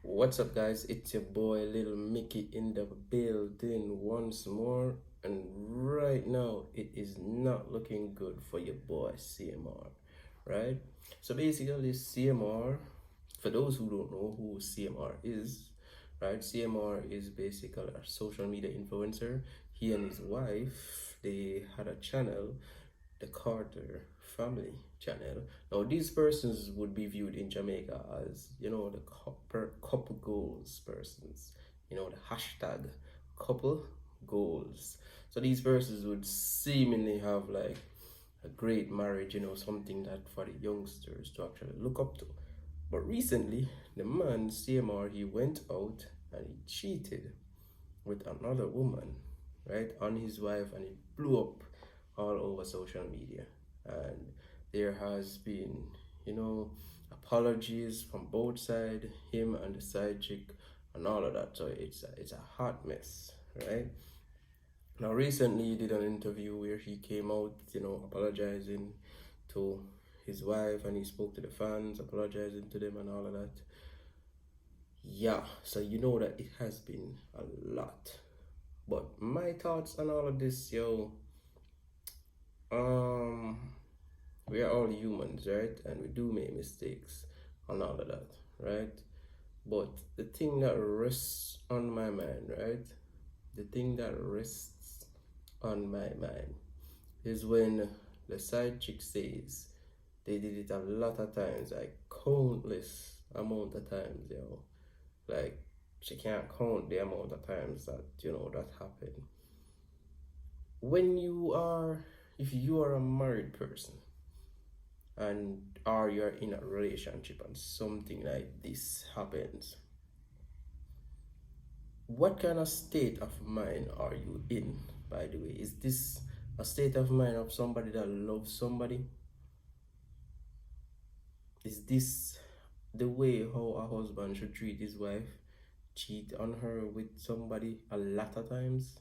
What's up, guys? It's your boy Little Mickey in the building once more, and right now it is not looking good for your boy CMR, right? So basically, CMR, for those who don't know who CMR is, right? CMR is basically a social media influencer. He and his wife, they had a channel, the Carter family channel. Now, these persons would be viewed in Jamaica as, the couple goals persons, the hashtag couple goals. So these persons would seemingly have like a great marriage, something that for the youngsters to actually look up to. But recently, the man, CMR, he went out and he cheated with another woman, right, on his wife, and it blew up all over social media. And there has been, apologies from both sides, him and the side chick, and all of that. So it's a hot mess, right? Now, recently, he did an interview where he came out, apologizing to his wife, and he spoke to the fans, apologizing to them, and all of that. Yeah, so you know that it has been a lot. But my thoughts on all of this, we are all humans, right? And we do make mistakes on all of that, right? But the thing that rests on my mind, right? The thing that rests on my mind is when the side chick says they did it a lot of times, like countless amount of times, like she can't count the amount of times that that happened. When you are, if you are a married person, and or you're in a relationship and something like this happens, what kind of state of mind are you in? By the way, is this a state of mind of somebody that loves somebody? Is this the way how a husband should treat his wife? Cheat on her with somebody a lot of times?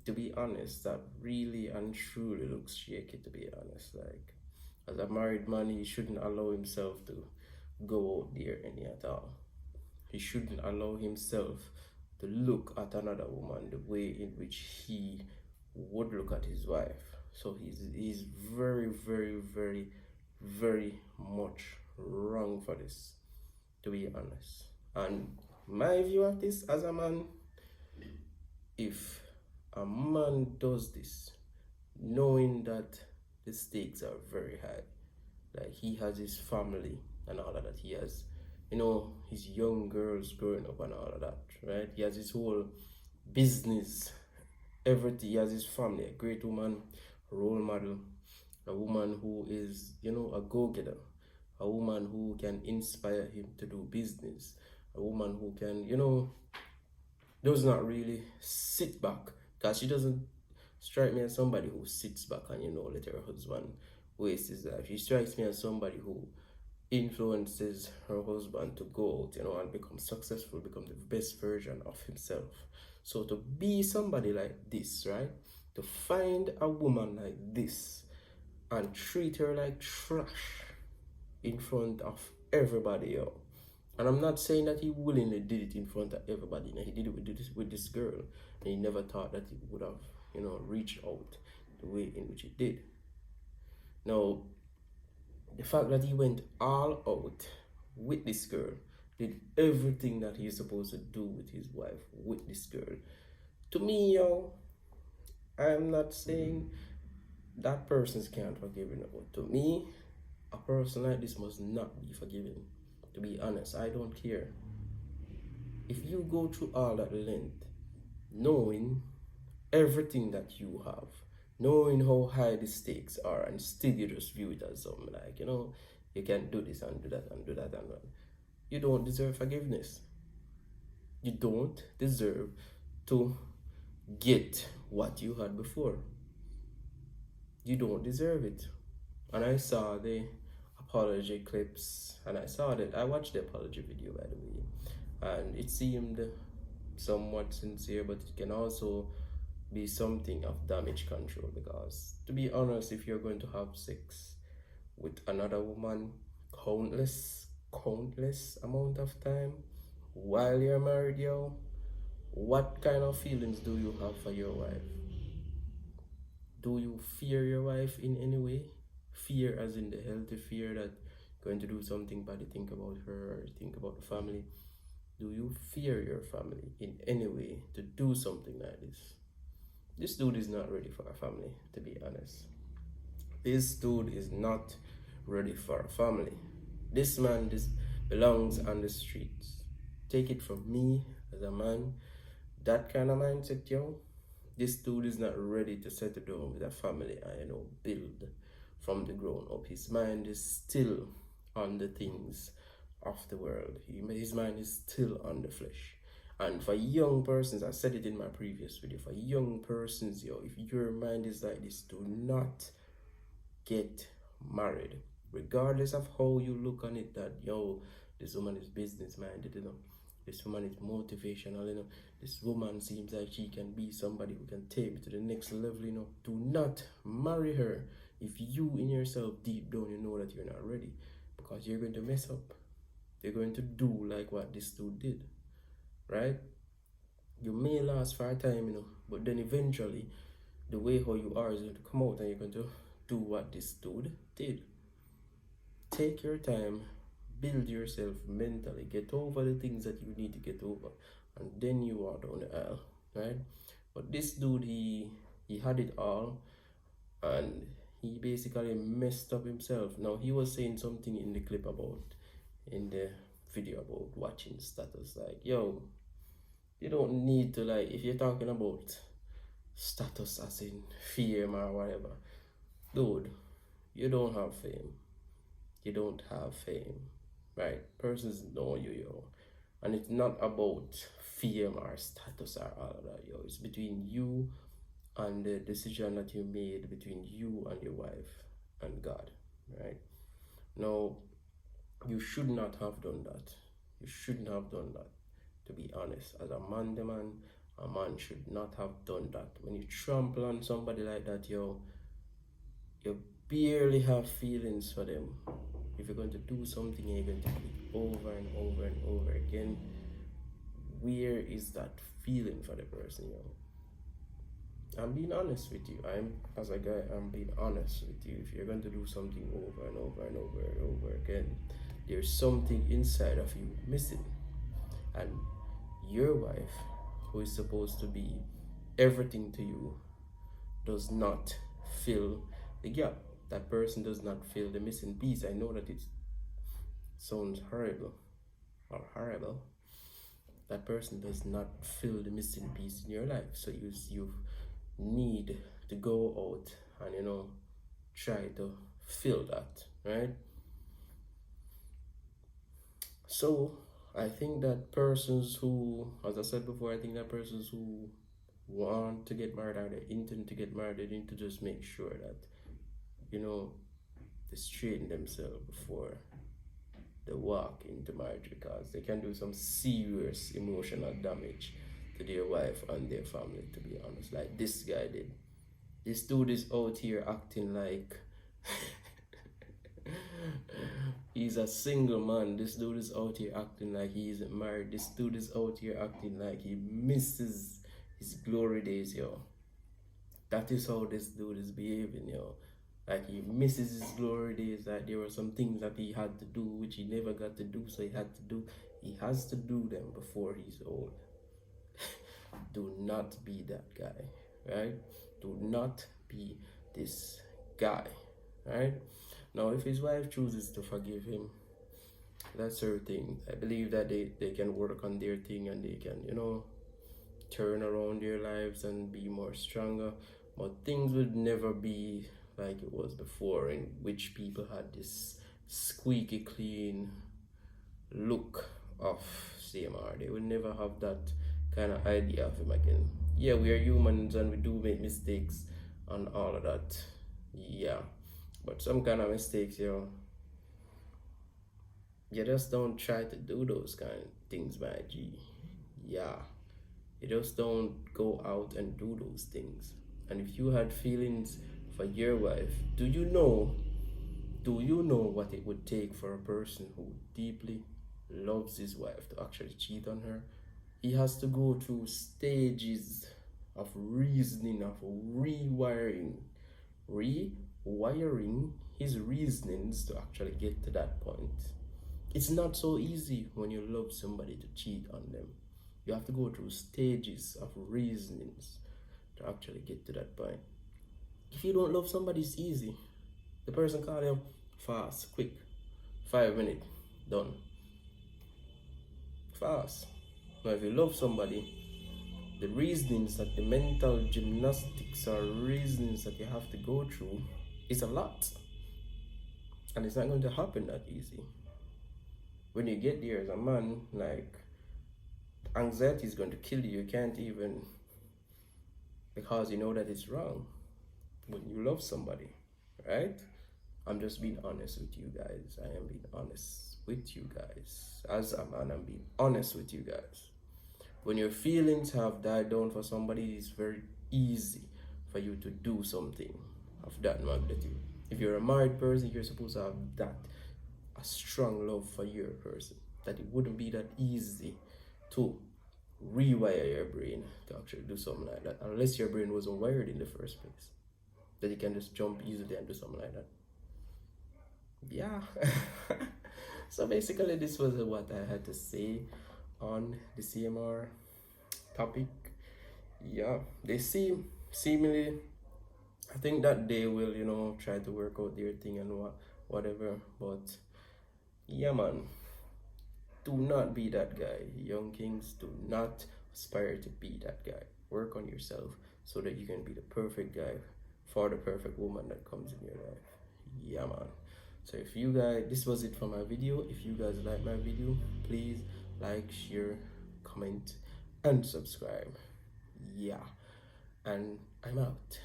To be honest, that really and truly looks shaky, to be honest. Like, as a married man, he shouldn't allow himself to go out there any at all. He shouldn't allow himself to look at another woman the way in which he would look at his wife. So he's very, very, very, very much wrong for this, to be honest. And my view of this as a man, if a man does this knowing that the stakes are very high, like he has his family and all of that, he has his young girls growing up and all of that, right? He has his whole business, everything. He has his family, a great woman, a role model, a woman who is a go-getter, a woman who can inspire him to do business, a woman who can does not really sit back, because she doesn't strike me as somebody who sits back and let her husband waste his life. She strikes me as somebody who influences her husband to go out, and become successful, become the best version of himself. So to be somebody like this, right? To find a woman like this and treat her like trash in front of everybody else. And I'm not saying that he willingly did it in front of everybody. He did it with this girl, and he never thought that he would have, reached out the way in which he did. Now, the fact that he went all out with this girl, did everything that he's supposed to do with his wife with this girl, to me, I'm not saying that person's can't forgive him, but to me, a person like this must not be forgiven. To be honest, I don't care. If you go through all that length, knowing everything that you have, knowing how high the stakes are, and still you just view it as something like, you can do this and do that and do that and that, you don't deserve forgiveness. You don't deserve to get what you had before. You don't deserve it. And I saw the apology clips, and I watched the apology video, by the way, and it seemed somewhat sincere, but it can also be something of damage control, because to be honest, if you're going to have sex with another woman countless amount of time while you're married, yo, what kind of feelings do you have for your wife? Do you fear your wife in any way? Fear as in the healthy fear that going to do something bad, you think about her or think about the family. Do you fear your family in any way to do something like this? This dude is not ready for a family, to be honest. This dude is not ready for a family. This man this belongs on the streets. Take it from me as a man, that kind of mindset, yo. This dude is not ready to settle down with a family and build from the ground up. His mind is still on the things of the world. His mind is still on the flesh. And for young persons, I said it in my previous video, for young persons, yo, if your mind is like this, do not get married. Regardless of how you look on it, that, yo, this woman is business minded, this woman is motivational, this woman seems like she can be somebody who can take me to the next level, do not marry her if you in yourself deep down you know that you're not ready, because you're going to mess up. You're going to do like what this dude did, right? You may last for a time, but then eventually the way how you are is going to come out and you're going to do what this dude did. Take your time, build yourself mentally, get over the things that you need to get over, and then you are down the aisle, right? But this dude, he had it all, and he basically messed up himself. Now, he was saying something in the clip in the video about watching status, like, yo, you don't need to, like, if you're talking about status as in fame or whatever, dude, you don't have fame. You don't have fame, right? Persons know you, yo. And it's not about fame or status or all of that, yo. It's between you and the decision that you made between you and your wife and God, right? Now, you should not have done that. You shouldn't have done that, to be honest. As a man, a man should not have done that. When you trample on somebody like that, yo, you barely have feelings for them. If you're going to do something and you're going to do it over and over and over again, where is that feeling for the person, yo? I'm being honest with you. As a guy, I'm being honest with you. If you're going to do something over and over and over and over again, there's something inside of you missing. And your wife, who is supposed to be everything to you, does not fill the gap. That person does not fill the missing piece. I know that it sounds horrible. That person does not fill the missing piece in your life. So you need to go out and try to fill that, right? So I think that persons who, as I said before, I think that persons who want to get married or they intend to get married, they need to just make sure that they straighten themselves before they walk into marriage, because they can do some serious emotional damage to their wife and their family, to be honest, like this guy did. This dude is out here acting like he's a single man. This dude is out here acting like he isn't married. This dude is out here acting like he misses his glory days, yo. That is how this dude is behaving, yo. Like he misses his glory days. Like there were some things that he had to do which he never got to do, so he has to do them before he's old. Do not be that guy, right? Do not be this guy, right? Now, if his wife chooses to forgive him, that's her thing. I believe that they can work on their thing and they can, turn around their lives and be more stronger. But things would never be like it was before, in which people had this squeaky clean look of Cmr. They would never have that kind of idea of him again. Yeah, we are humans and we do make mistakes and all of that. Yeah, but some kind of mistakes, you just don't try to do those kind of things, my G. Yeah, you just don't go out and do those things. And if you had feelings for your wife, do you know Do you know what it would take for a person who deeply loves his wife to actually cheat on her? He has to go through stages of reasoning, of rewiring his reasonings to actually get to that point. It's not so easy when you love somebody to cheat on them. You have to go through stages of reasonings to actually get to that point. If you don't love somebody, it's easy. The person call you fast, quick, 5 minutes, done. Fast. Now, if you love somebody, the reasonings that the mental gymnastics or reasonings that you have to go through is a lot. And it's not going to happen that easy. When you get there as a man, like, anxiety is going to kill you. You can't even, because you know that it's wrong when you love somebody, right? I'm just being honest with you guys. I am being honest with you guys. As a man, I'm being honest with you guys. When your feelings have died down for somebody, it's very easy for you to do something of that magnitude. If you're a married person, you're supposed to have that a strong love for your person, that it wouldn't be that easy to rewire your brain to actually do something like that, unless your brain wasn't wired in the first place, that you can just jump easily and do something like that. Yeah. So basically, this was what I had to say on the Cmr topic. Yeah, they seemingly, I think that they will, try to work out their thing and whatever. But yeah, man, do not be that guy. Young kings, do not aspire to be that guy. Work on yourself so that you can be the perfect guy for the perfect woman that comes in your life. Yeah, man. So if you guys, this was it for my video. If you guys like my video, please like, share, comment, and subscribe. Yeah, and I'm out.